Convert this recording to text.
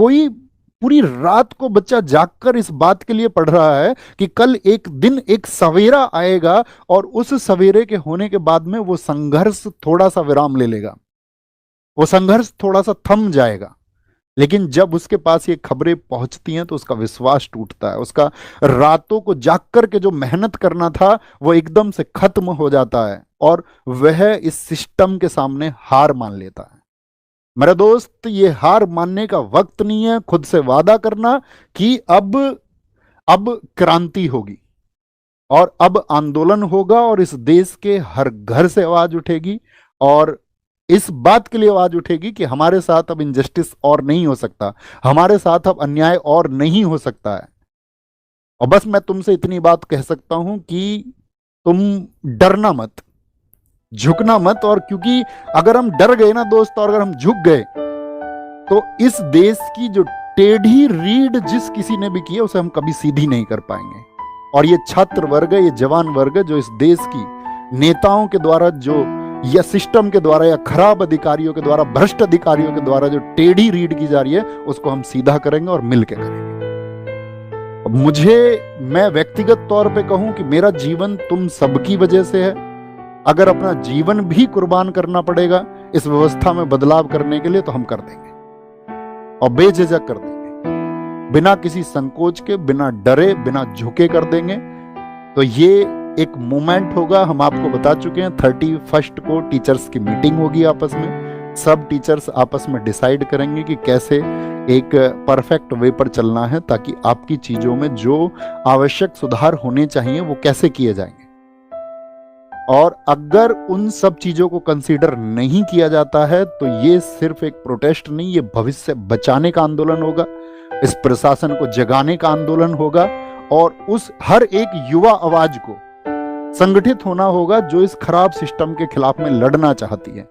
कोई पूरी रात को बच्चा जागकर इस बात के लिए पढ़ रहा है कि कल एक दिन एक सवेरा आएगा और उस सवेरे के होने के बाद में वो संघर्ष थोड़ा सा विराम ले लेगा, वो संघर्ष थोड़ा सा थम जाएगा। लेकिन जब उसके पास ये खबरें पहुंचती हैं तो उसका विश्वास टूटता है, उसका रातों को जाग कर के जो मेहनत करना था वो एकदम से खत्म हो जाता है और वह इस सिस्टम के सामने हार मान लेता है। मेरा दोस्त, ये हार मानने का वक्त नहीं है। खुद से वादा करना कि अब क्रांति होगी और अब आंदोलन होगा और इस देश के हर घर से आवाज उठेगी और इस बात के लिए आवाज उठेगी कि हमारे साथ अब इनजस्टिस और नहीं हो सकता, हमारे साथ अब अन्याय और नहीं हो सकता है। और बस मैं तुमसे इतनी बात कह सकता हूं कि तुम डरना मत, झुकना मत। और क्योंकि अगर हम डर गए ना दोस्त, और अगर हम झुक गए तो इस देश की जो टेढ़ी रीढ़ जिस किसी ने भी की है उसे हम कभी सीधी नहीं कर पाएंगे। और ये छात्र वर्ग, ये जवान वर्ग जो इस देश की नेताओं के द्वारा जो या सिस्टम के द्वारा या खराब अधिकारियों के द्वारा, भ्रष्ट अधिकारियों के द्वारा जो टेढ़ी रीढ़ की जा रही है उसको हम सीधा करेंगे और मिलकर करेंगे। मैं व्यक्तिगत तौर पे कहूं कि मेरा जीवन तुम सबकी वजह से है। अगर अपना जीवन भी कुर्बान करना पड़ेगा इस व्यवस्था में बदलाव करने के लिए तो हम कर देंगे और बेझिझक कर देंगे, बिना किसी संकोच के, बिना डरे, बिना झुके कर देंगे। तो ये एक मूवमेंट होगा। हम आपको बता चुके हैं 31 को टीचर्स की मीटिंग होगी आपस में। सब टीचर्स आपस में डिसाइड करेंगे कि कैसे एक परफेक्ट वे पर चलना है ताकि आपकी चीजों में जो आवश्यक सुधार होने चाहिए वो कैसे किए जाएंगे। और अगर उन सब चीजों को कंसीडर नहीं किया जाता है तो ये सिर्फ एक प्रोटेस्ट नहीं, ये भविष्य बचाने का आंदोलन होगा, इस प्रशासन को जगाने का आंदोलन होगा और उस हर एक युवा आवाज को संगठित होना होगा जो इस खराब सिस्टम के खिलाफ में लड़ना चाहती है।